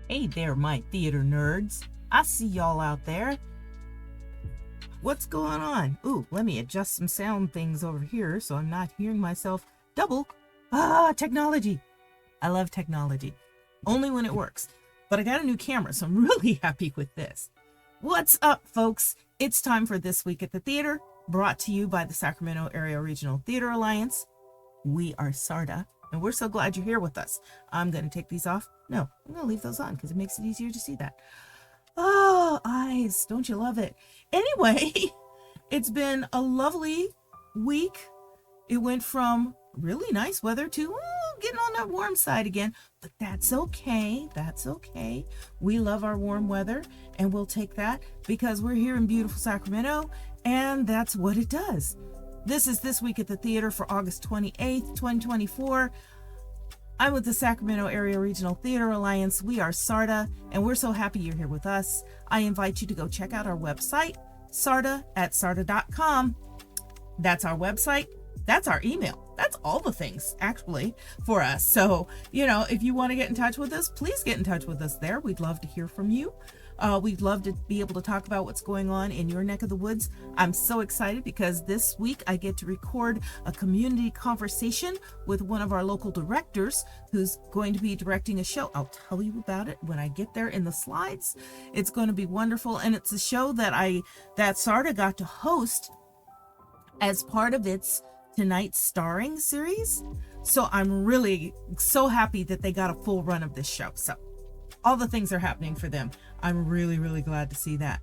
Hey there, my theater nerds. I see y'all out there. What's going on? Ooh, let me adjust some sound things over here so I'm not hearing myself double. Technology. I love technology. Only when it works. But I got a new camera, so I'm really happy with this. What's up, folks? It's time for This Week at the Theater, brought to you by the Sacramento Area Regional Theater Alliance. We are SARTA, and we're so glad you're here with us. I'm going to take these off. No, I'm going to leave those on because it makes it easier to see that. Oh, eyes. Don't you love it? Anyway, it's been a lovely week. It went from really nice weather to getting on that warm side again, but that's okay. That's okay. We love our warm weather, and we'll take that because we're here in beautiful Sacramento, and that's what it does. This is This Week at the Theater for August 28th, 2024. I'm with the Sacramento Area Regional Theater Alliance. We are SARTA, and we're so happy you're here with us. I invite you to go check out our website, sarta@sarta.com. That's our website. That's our email. That's all the things, actually, for us. So, if you want to get in touch with us, please get in touch with us there. We'd love to hear from you. We'd love to be able to talk about what's going on in your neck of the woods. I'm so excited because this week I get to record a community conversation with one of our local directors who's going to be directing a show. I'll tell you about it when I get there in the slides. It's going to be wonderful, and it's a show that SARTA got to host as part of its Tonight's Starring series. So I'm really so happy that they got a full run of this show. So all the things are happening for them. I'm really, really glad to see that.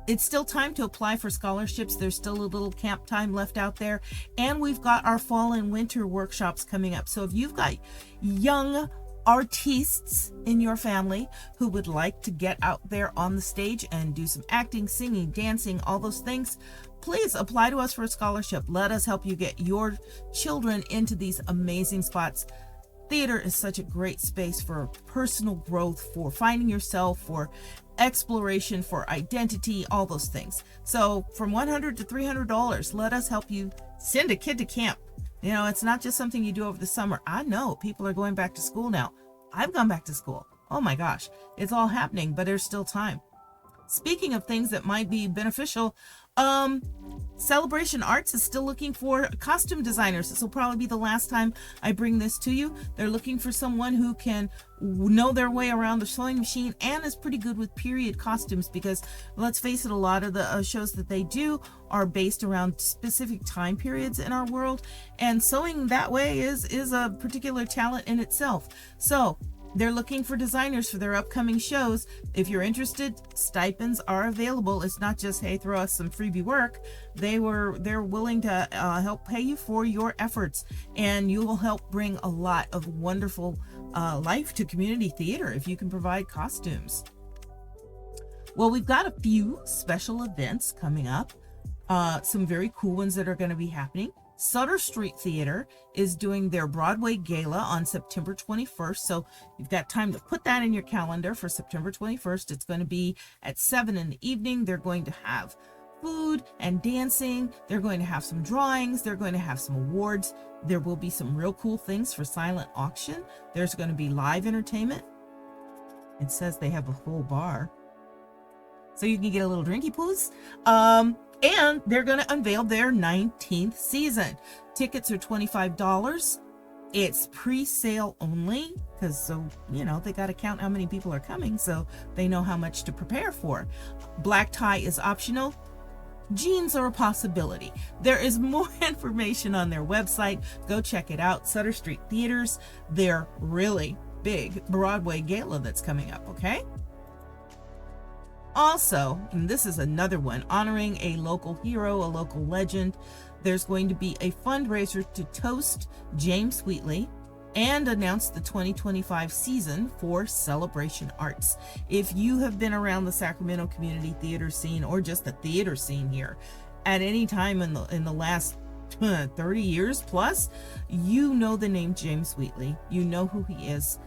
It's still time to apply for scholarships. There's still a little camp time left out there. And we've got our fall and winter workshops coming up. So if you've got young artists in your family who would like to get out there on the stage and do some acting, singing, dancing, all those things, please apply to us for a scholarship. Let us help you get your children into these amazing spots. Theater is such a great space for personal growth, for finding yourself, for exploration, for identity, all those things. So from $100 to $300, let us help you send a kid to camp. It's not just something you do over the summer. I know people are going back to school now. I've gone back to school. Oh my gosh, it's all happening, but there's still time. Speaking of things that might be beneficial, Celebration Arts is still looking for costume designers. This will probably be the last time I bring this to you. They're looking for someone who can know their way around the sewing machine and is pretty good with period costumes, because let's face it, a lot of the shows that they do are based around specific time periods in our world, and sewing that way is a particular talent in itself. So they're looking for designers for their upcoming shows. If you're interested, stipends are available. It's not just, hey, throw us some freebie work. They're willing to help pay you for your efforts, and you will help bring a lot of wonderful life to community theater if you can provide costumes. Well, we've got a few special events coming up, some very cool ones that are going to be happening. Sutter Street Theater is doing their Broadway Gala on September 21st. So you've got time to put that in your calendar for September 21st. It's going to be at 7 in the evening. They're going to have food and dancing. They're going to have some drawings. They're going to have some awards. There will be some real cool things for silent auction. There's going to be live entertainment. It says they have a full bar, so you can get a little drinky poos. And they're going to unveil their 19th season. Tickets are $25. It's pre-sale only, because they got to count how many people are coming so they know how much to prepare for. Black tie is optional. Jeans are a possibility. There is more information on their website. Go check it out. Sutter Street Theaters, their really big Broadway gala that's coming up, okay? Also, and this is another one, honoring a local hero, a local legend. There's going to be a fundraiser to toast James Wheatley and announce the 2025 season for Celebration Arts. If you have been around the Sacramento community theater scene, or just the theater scene here, at any time in the last 30 years plus, you know the name James Wheatley. You know who he is.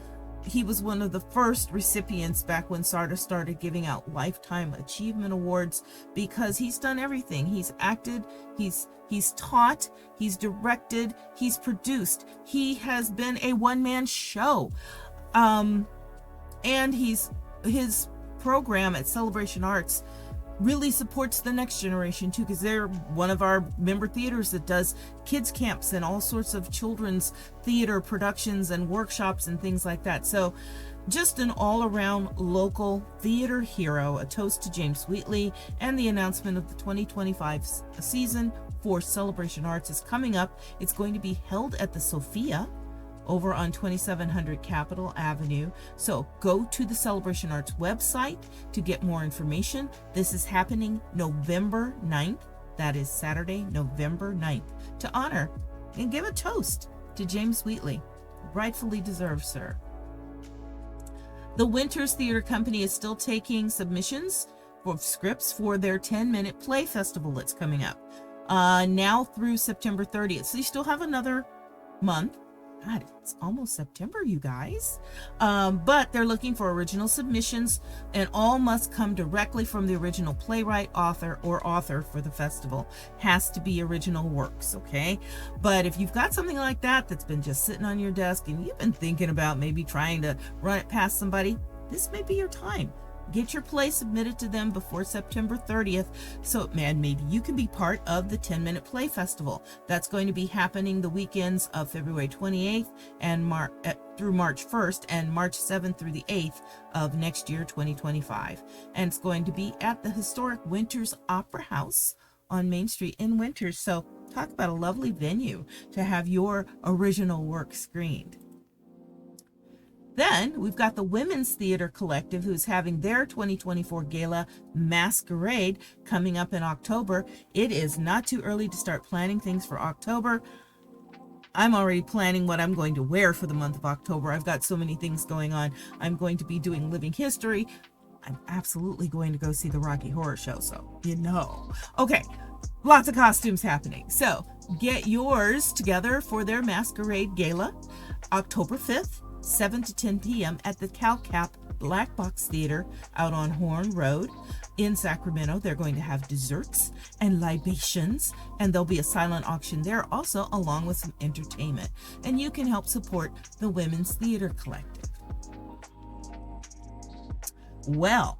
He was one of the first recipients back when SARTA started giving out Lifetime Achievement Awards, because he's done everything. He's acted, he's taught, he's directed, he's produced. He has been a one-man show. And his program at Celebration Arts really supports the next generation too, because they're one of our member theaters that does kids camps and all sorts of children's theater productions and workshops and things like that. So just an all-around local theater hero. A toast to James Wheatley, and the announcement of the 2025 season for Celebration Arts is coming up. It's going to be held at the Sophia over on 2700 Capitol Avenue. So go to the Celebration Arts website to get more information. This is happening November 9th. That is Saturday, November 9th, to honor and give a toast to James Wheatley. Rightfully deserved, sir. The Winters Theater Company is still taking submissions for scripts for their 10-minute play festival that's coming up now through September 30th. So you still have another month. God, it's almost September, you guys. But they're looking for original submissions, and all must come directly from the original playwright, author for the festival. Has to be original works, okay? But if you've got something like that that's been just sitting on your desk and you've been thinking about maybe trying to run it past somebody, this may be your time. Get your play submitted to them before September 30th, so maybe you can be part of the 10-minute play festival. That's going to be happening the weekends of February 28th and through March 1st and March 7th through the 8th of next year, 2025. And it's going to be at the historic Winters Opera House on Main Street in Winters. So talk about a lovely venue to have your original work screened. Then we've got the Women's Theater Collective, who's having their 2024 Gala Masquerade coming up in October. It is not too early to start planning things for October. I'm already planning what I'm going to wear for the month of October. I've got so many things going on. I'm going to be doing Living History. I'm absolutely going to go see the Rocky Horror Show, so you know. Okay, lots of costumes happening. So get yours together for their Masquerade Gala, October 5th. 7 to 10 p.m. at the CalCap Black Box Theater out on Horn Road in Sacramento. They're going to have desserts and libations, and there'll be a silent auction there also, along with some entertainment. And you can help support the Women's Theater Collective. Well,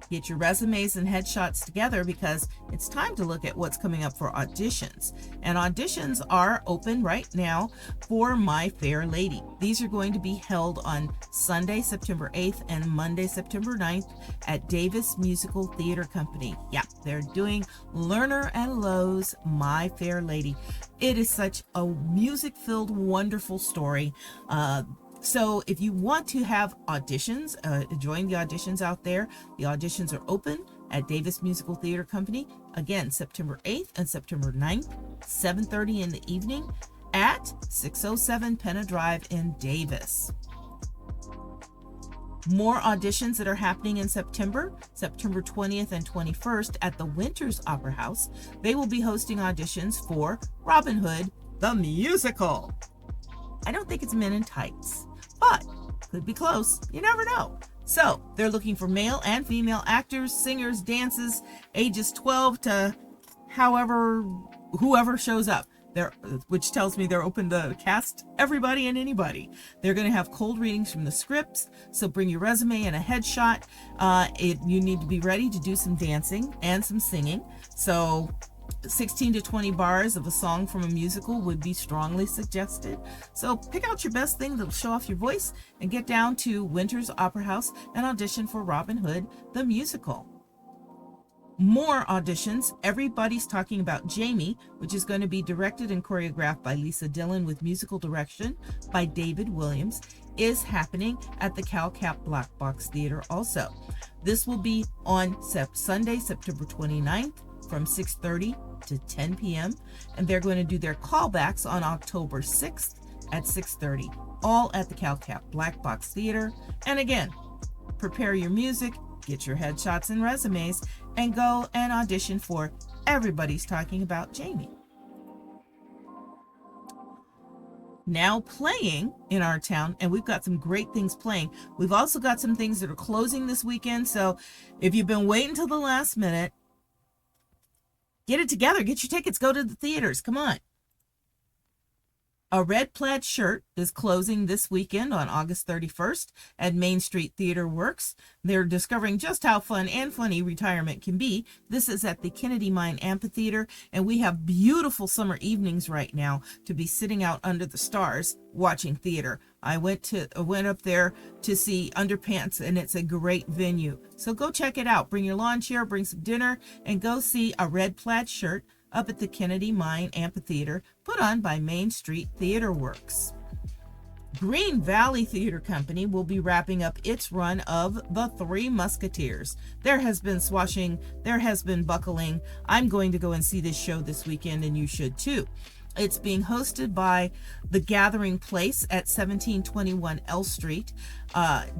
get your resumes and headshots together, because it's time to look at what's coming up for auditions. And auditions are open right now for My Fair Lady. These are going to be held on Sunday, September 8th and Monday, September 9th at Davis Musical Theater Company. Yeah, they're doing Lerner and Lowe's My Fair Lady. It is such a music-filled, wonderful story. So if you want to have auditions, join the auditions out there. The auditions are open at Davis Musical Theater Company. Again, September 8th and September 9th, 7:30 in the evening at 607 Penna Drive in Davis. More auditions that are happening in September 20th and 21st at the Winters Opera House. They will be hosting auditions for Robin Hood, the musical. I don't think it's Men in Tights, but could be close. You never know. So they're looking for male and female actors, singers, dances, ages 12 to whoever shows up. Which tells me they're open to cast everybody and anybody. They're going to have cold readings from the scripts, so bring your resume and a headshot. You need to be ready to do some dancing and some singing. So 16 to 20 bars of a song from a musical would be strongly suggested. So pick out your best thing that'll show off your voice and get down to Winters Opera House and audition for Robin Hood, the musical. More auditions. Everybody's talking about Jamie, which is going to be directed and choreographed by Lisa Dillon with musical direction by David Williams, is happening at the CalCap Black Box Theater also. This will be on Sunday, September 29th from 6:30 to 10 p.m. And they're going to do their callbacks on October 6th at 6:30, all at the CalCap Black Box Theater. And again, prepare your music, get your headshots and resumes, and go and audition for Everybody's Talking About Jamie. Now playing in our town, and we've got some great things playing. We've also got some things that are closing this weekend. So if you've been waiting till the last minute, get it together, get your tickets, go to the theaters. Come on. A Red Plaid Shirt is closing this weekend on August 31st at Main Street Theater Works. They're discovering just how fun and funny retirement can be. This is at the Kennedy Mine Amphitheater, and we have beautiful summer evenings right now to be sitting out under the stars watching theater. I went up there to see Underpants, and it's a great venue. So go check it out. Bring your lawn chair, bring some dinner, and go see A Red Plaid Shirt up at the Kennedy Mine Amphitheater, put on by Main Street Theater Works. Green Valley Theater Company will be wrapping up its run of The Three Musketeers. There has been swashing, there has been buckling. I'm going to go and see this show this weekend, and you should too. It's being hosted by The Gathering Place at 1721 L Street,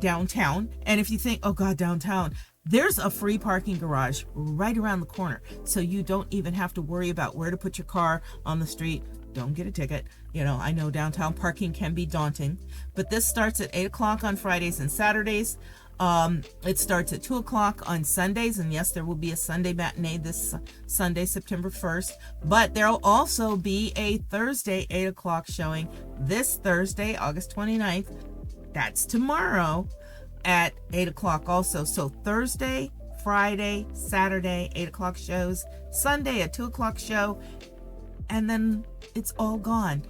downtown. And if you think, oh God, downtown, there's a free parking garage right around the corner, so you don't even have to worry about where to put your car on the street. Don't get a ticket. I know downtown parking can be daunting, but this starts at 8 o'clock on Fridays and Saturdays. It starts at 2 o'clock on Sundays, and yes, there will be a Sunday matinee this Sunday, September 1st, but there will also be a Thursday 8 o'clock showing this Thursday, August 29th. That's tomorrow at 8 o'clock also. So Thursday, Friday, Saturday, 8 o'clock shows, Sunday a 2 o'clock show, and then it's all gone.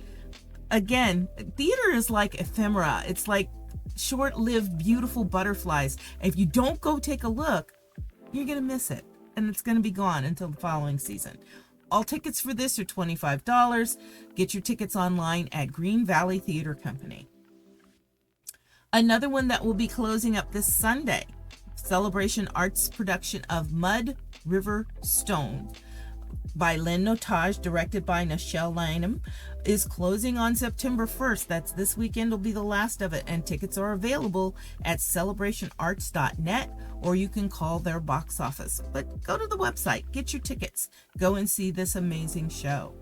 Again, theater is like ephemera. It's like short-lived, beautiful butterflies. If you don't go take a look, you're going to miss it, and it's going to be gone until the following season. All tickets for this are $25. Get your tickets online at Green Valley Theater Company. Another one that will be closing up this Sunday, Celebration Arts production of Mud River Stone by Lynn Notage, directed by Nichelle Lanham, is closing on September 1st. That's this weekend will be the last of it, and tickets are available at celebrationarts.net, or you can call their box office. But go to the website, get your tickets, go and see this amazing show.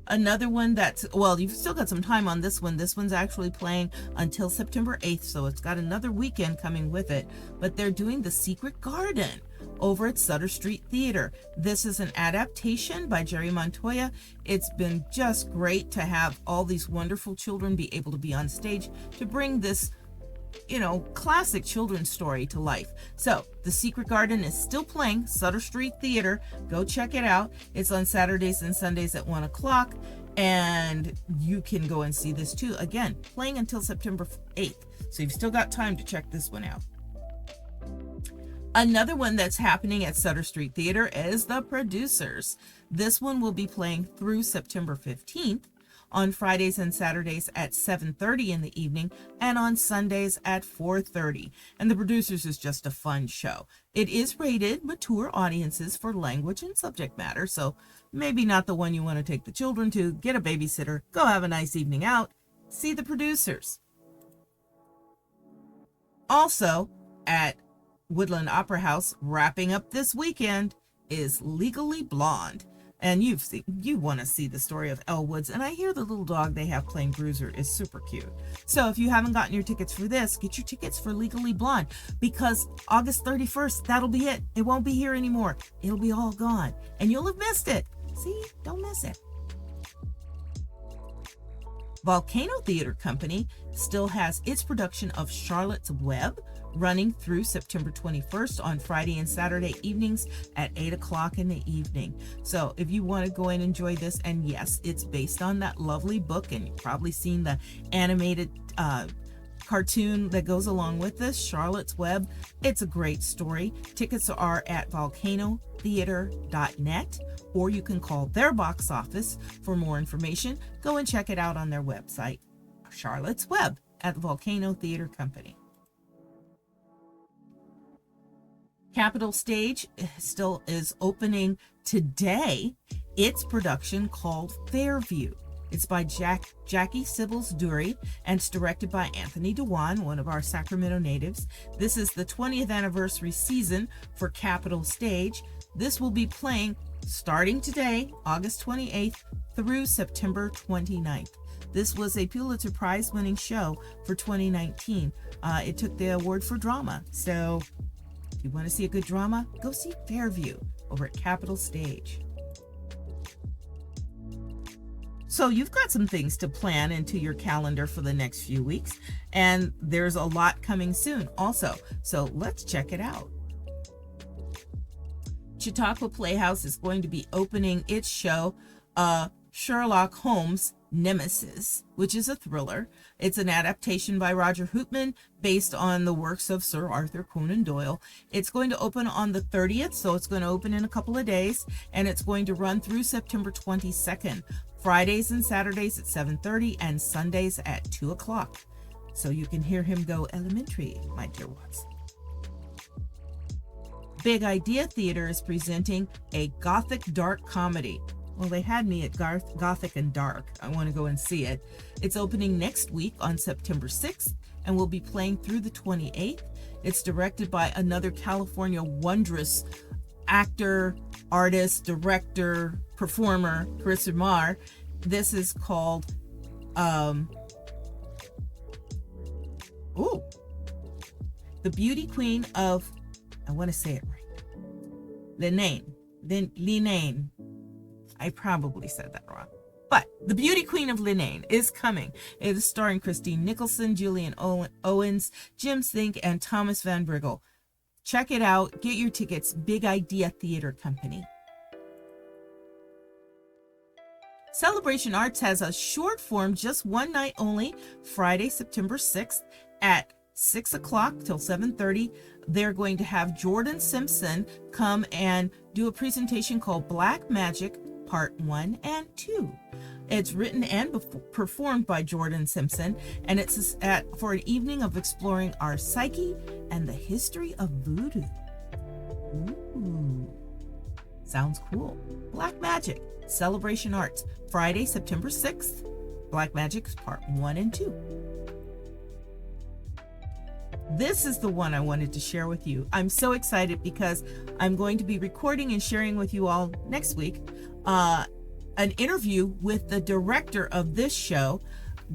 Another one that's, well, you've still got some time on this one. This one's actually playing until September 8th, so it's got another weekend coming with it. But they're doing The Secret Garden over at Sutter Street Theater. This is an adaptation by Jerry Montoya. It's been just great to have all these wonderful children be able to be on stage to bring this classic children's story to life. So The Secret Garden is still playing, Sutter Street Theater. Go check it out. It's on Saturdays and Sundays at 1 o'clock, and you can go and see this too. Again, playing until September 8th, so you've still got time to check this one out. Another one that's happening at Sutter Street Theater is The Producers. This one will be playing through September 15th. On Fridays and Saturdays at 7:30 in the evening, and on Sundays at 4:30. And The Producers is just a fun show. It is rated mature audiences for language and subject matter, so maybe not the one you want to take the children to. Get a babysitter, go have a nice evening out, see The Producers. Also at Woodland Opera House, wrapping up this weekend, is Legally Blonde. And you want to see the story of Elle Woods, and I hear the little dog they have playing Bruiser is super cute. So if you haven't gotten your tickets for this, get your tickets for Legally Blonde, because August 31st, that'll be it. It won't be here anymore. It'll be all gone, and you'll have missed it. See, don't miss it. Volcano Theater Company still has its production of Charlotte's Web, running through September 21st on Friday and Saturday evenings at 8 o'clock in the evening. So if you want to go and enjoy this, and yes, it's based on that lovely book, and you've probably seen the animated cartoon that goes along with this, Charlotte's Web. It's a great story. Tickets are at volcanotheater.net, or you can call their box office for more information. Go and check it out on their website, Charlotte's Web at Volcano Theater Company. Capitol Stage still is opening today its production called Fairview. It's by Jackie Sibbles Dury, and it's directed by Anthony Dewan, one of our Sacramento natives. This is the 20th anniversary season for Capitol Stage. This will be playing starting today, August 28th, through September 29th. This was a Pulitzer Prize winning show for 2019. It took the award for drama. So if you want to see a good drama, go see Fairview over at Capitol Stage. So you've got some things to plan into your calendar for the next few weeks, and there's a lot coming soon also. So let's check it out. Chautauqua Playhouse is going to be opening its show, Sherlock Holmes Nemesis, which is a thriller. It's an adaptation by Roger Hootman based on the works of Sir Arthur Conan Doyle. It's going to open on the 30th, so it's going to open in a couple of days, and it's going to run through September 22nd, Fridays and Saturdays at 7:30 and Sundays at 2 o'clock. So you can hear him go elementary, my dear ones. Big Idea Theater is presenting a Gothic dark comedy. Well, they had me at Gothic and Dark. I want to go and see it. It's opening next week on September 6th and will be playing through the 28th. It's directed by another California wondrous actor, artist, director, performer, Chris Amar. This is called, The Beauty Queen of, I want to say it right, Linaine. I probably said that wrong. But The Beauty Queen of Linaine is coming. It is starring Christine Nicholson, Julian Owens, Jim Stink, and Thomas Van Briggle. Check it out. Get your tickets. Big Idea Theater Company. Celebration Arts has a short form, just one night only, Friday, September 6th at 6 o'clock till 7:30. They're going to have Jordan Simpson come and do a presentation called Black Magic Part 1 and 2. It's written and performed by Jordan Simpson, and it's for an evening of exploring our psyche and the history of voodoo. Ooh, sounds cool. Black Magic, Celebration Arts, Friday, September 6th. Black Magic's Part 1 and 2. This is the one I wanted to share with you. I'm so excited because I'm going to be recording and sharing with you all next week an interview with the director of this show,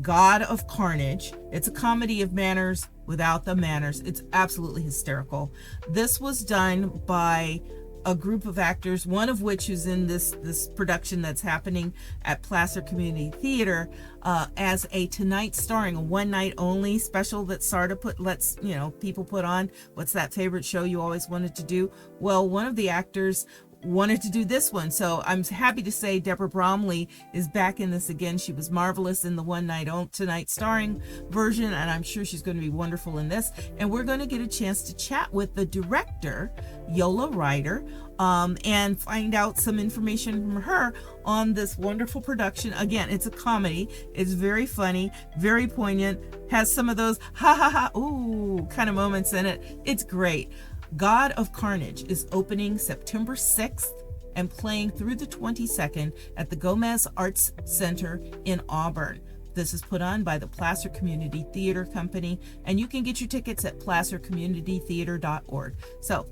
God of Carnage. It's a comedy of manners without the manners. It's absolutely hysterical. This was done by a group of actors, one of which is in this production that's happening at Placer Community Theater as a tonight starring, a one night only special that SARTA lets people put on. What's that favorite show you always wanted to do? Well, one of the actors wanted to do this one, so I'm happy to say Deborah Bromley is back in this again. She was marvelous in the one night tonight starring version, and I'm sure she's going to be wonderful in this. And we're going to get a chance to chat with the director, Yola Ryder, and find out some information from her on this wonderful production. Again, it's a comedy. It's very funny, very poignant, has some of those ha ha ha ooh kind of moments in it. It's great. God of Carnage is opening September 6th and playing through the 22nd at the Gomez Arts Center in Auburn. This is put on by the Placer Community Theater Company, and you can get your tickets at placercommunitytheater.org. So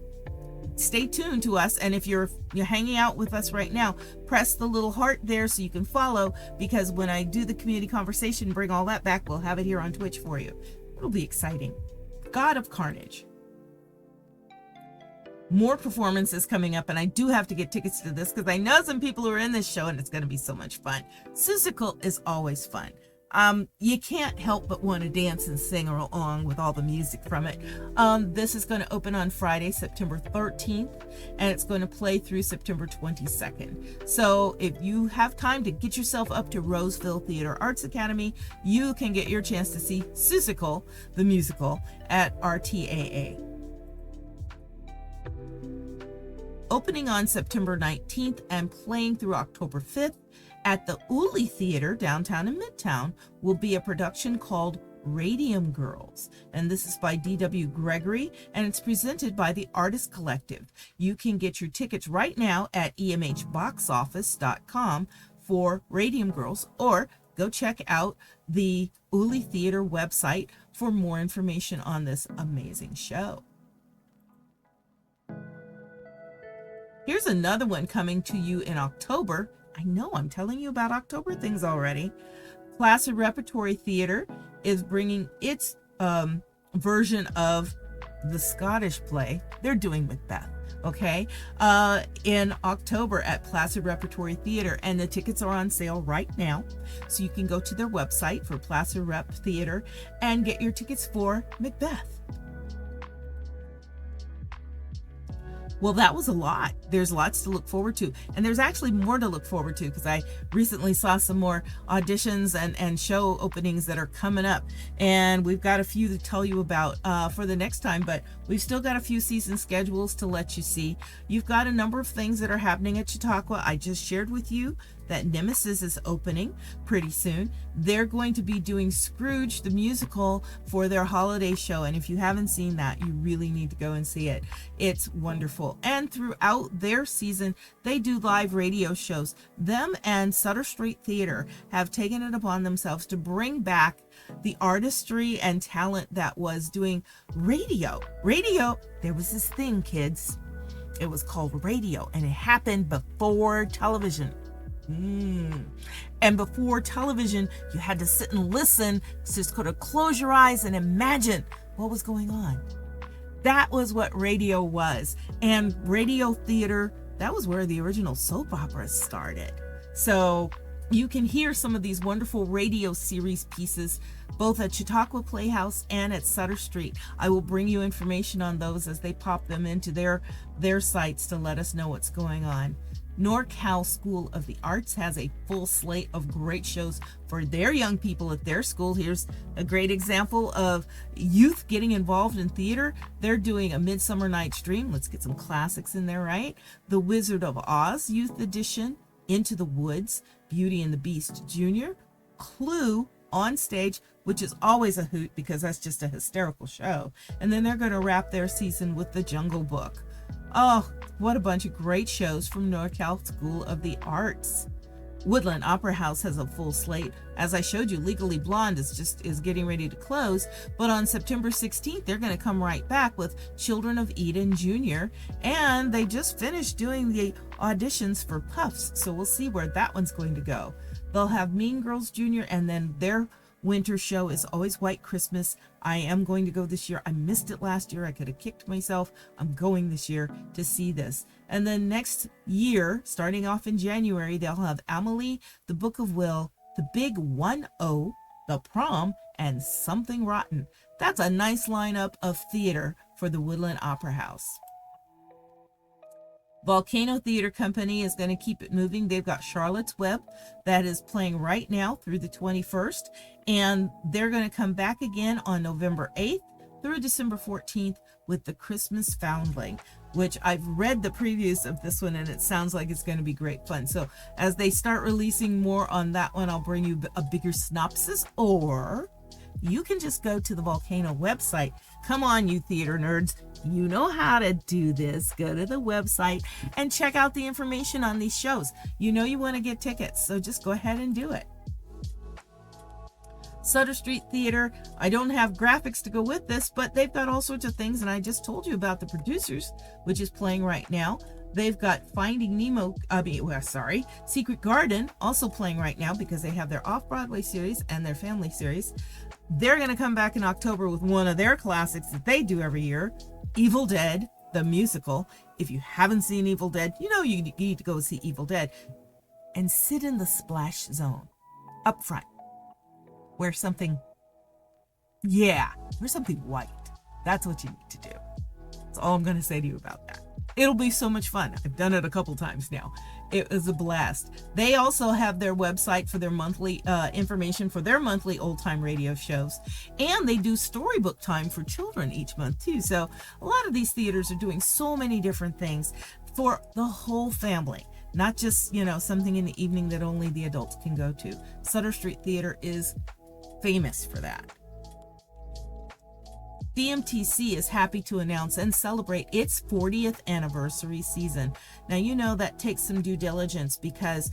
stay tuned to us, and if you're hanging out with us right now, press the little heart there so you can follow, because when I do the community conversation, bring all that back, we'll have it here on Twitch for you. It'll be exciting. God of Carnage. More performances coming up, and I do have to get tickets to this because I know some people who are in this show, and it's going to be so much fun. Seussical is always fun. You can't help but want to dance and sing along with all the music from it. This is going to open on Friday, September 13th, and it's going to play through September 22nd. So if you have time to get yourself up to Roseville Theater Arts Academy, you can get your chance to see Seussical, the musical, at RTAA. Opening on September 19th and playing through October 5th at the Uli Theater downtown in Midtown will be a production called Radium Girls. And this is by D.W. Gregory, and it's presented by the Artist Collective. You can get your tickets right now at emhboxoffice.com for Radium Girls, or go check out the Uli Theater website for more information on this amazing show. Here's another one coming to you in October. I know I'm telling you about October things already. Placer Repertory Theater is bringing its version of the Scottish play, they're doing Macbeth. Okay, in October at Placid Repertory Theater, and the tickets are on sale right now. So you can go to their website for Placid Rep Theater and get your tickets for Macbeth. Well, that was a lot. There's lots to look forward to. And there's actually more to look forward to because I recently saw some more auditions and show openings that are coming up. And we've got a few to tell you about for the next time, but we've still got a few season schedules to let you see. You've got a number of things that are happening at Chautauqua. I just shared with you that Nemesis is opening pretty soon. They're going to be doing Scrooge the musical for their holiday show, and if you haven't seen that, you really need to go and see it. It's wonderful. And throughout their season, they do live radio shows. Them and Sutter Street Theater have taken it upon themselves to bring back the artistry and talent that was doing radio. There was this thing, kids. It was called radio, and it happened before television. And before television, you had to sit and listen, just could close your eyes and imagine what was going on. That was what radio was. And radio theater, that was where the original soap operas started. So you can hear some of these wonderful radio series pieces both at Chautauqua Playhouse and at Sutter Street. I will bring you information on those as they pop them into their sites to let us know what's going on. NorCal School of the Arts has a full slate of great shows for their young people at their school. Here's a great example of youth getting involved in theater. They're doing A Midsummer Night's Dream. Let's get some classics in there, right? The Wizard of Oz Youth Edition, Into the Woods, Beauty and the Beast Jr., Clue on stage, which is always a hoot because that's just a hysterical show. And then they're going to wrap their season with The Jungle Book. Oh, what a bunch of great shows from NorCal School of the Arts. Woodland Opera House has a full slate. As I showed you, Legally Blonde is getting ready to close, but on September 16th, they're going to come right back with Children of Eden Jr., and they just finished doing the auditions for Puffs, so we'll see where that one's going to go. They'll have Mean Girls Jr., and then their winter show is always White Christmas. I am going to go this year. I missed it last year. I could have kicked myself. I'm going this year to see this. And then next year, starting off in January, they'll have Amelie, The Book of Will, The Big 1-0, The Prom, and Something Rotten. That's a nice lineup of theater for the Woodland Opera House. Volcano Theater Company is going to keep it moving. They've got Charlotte's Web that is playing right now through the 21st, and they're going to come back again on November 8th through December 14th with The Christmas Foundling, which I've read the previews of this one, and it sounds like it's going to be great fun. So as they start releasing more on that one, I'll bring you a bigger synopsis, or you can just go to the Volcano website. Come on, you theater nerds. You know how to do this. Go to the website and check out the information on these shows. You know you want to get tickets, so just go ahead and do it. Sutter Street Theater, I don't have graphics to go with this, but they've got all sorts of things, and I just told you about The Producers, which is playing right now. They've got Secret Garden also playing right now because they have their off-Broadway series and their family series. They're going to come back in October with one of their classics that they do every year, Evil Dead, the musical. If you haven't seen Evil Dead, you know you need to go see Evil Dead. And sit in the splash zone up front. Wear something white. That's what you need to do. That's all I'm going to say to you about that. It'll be so much fun. I've done it a couple times now. It was a blast. They also have their website for their monthly information for their monthly old-time radio shows. And they do storybook time for children each month too. So a lot of these theaters are doing so many different things for the whole family. Not just, something in the evening that only the adults can go to. Sutter Street Theater is famous for that. DMTC is happy to announce and celebrate its 40th anniversary season. Now, that takes some due diligence because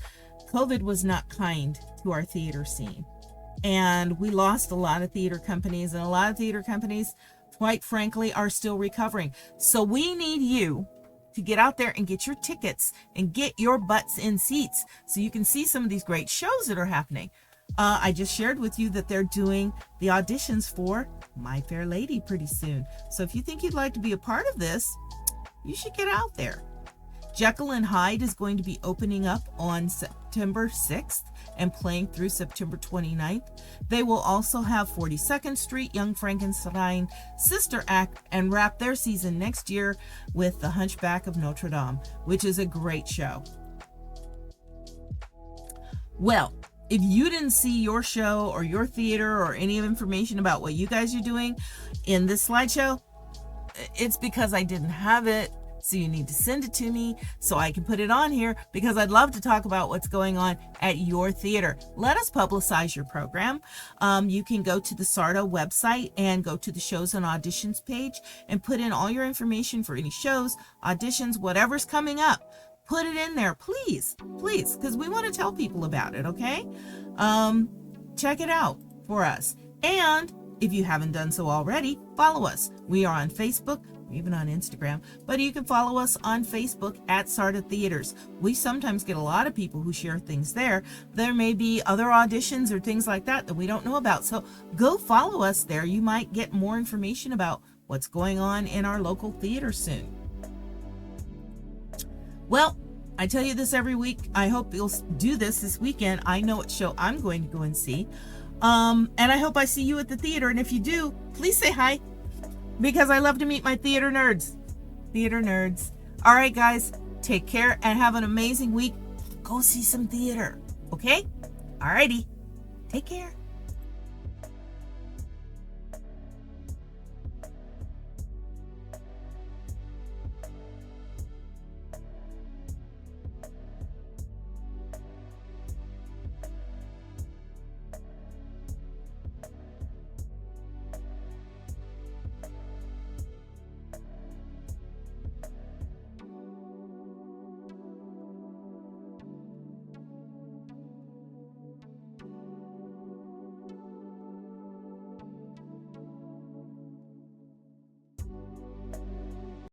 COVID was not kind to our theater scene. And we lost a lot of theater companies, and a lot of theater companies, quite frankly, are still recovering. So we need you to get out there and get your tickets and get your butts in seats so you can see some of these great shows that are happening. I just shared with you that they're doing the auditions for My Fair Lady pretty soon. So if you think you'd like to be a part of this, you should get out there. Jekyll and Hyde is going to be opening up on September 6th and playing through September 29th. They will also have 42nd Street, Young Frankenstein, Sister Act, and wrap their season next year with The Hunchback of Notre Dame, which is a great show. Well, if you didn't see your show or your theater or any information about what you guys are doing in this slideshow, it's because I didn't have it. So you need to send it to me so I can put it on here, because I'd love to talk about what's going on at your theater. Let us publicize your program. You can go to the SARTA website and go to the shows and auditions page and put in all your information for any shows, auditions, whatever's coming up. Put it in there, please, because we want to tell people about it, okay? Check it out for us. And if you haven't done so already, follow us. We are on Facebook, even on Instagram, but you can follow us on Facebook at SARTA Theaters. We sometimes get a lot of people who share things there. There may be other auditions or things like that we don't know about. So go follow us there. You might get more information about what's going on in our local theater soon. Well, I tell you this every week. I hope you'll do this weekend. I know what show I'm going to go and see. And I hope I see you at the theater. And if you do, please say hi, because I love to meet my theater nerds. All right, guys, take care and have an amazing week. Go see some theater, okay? All righty, take care.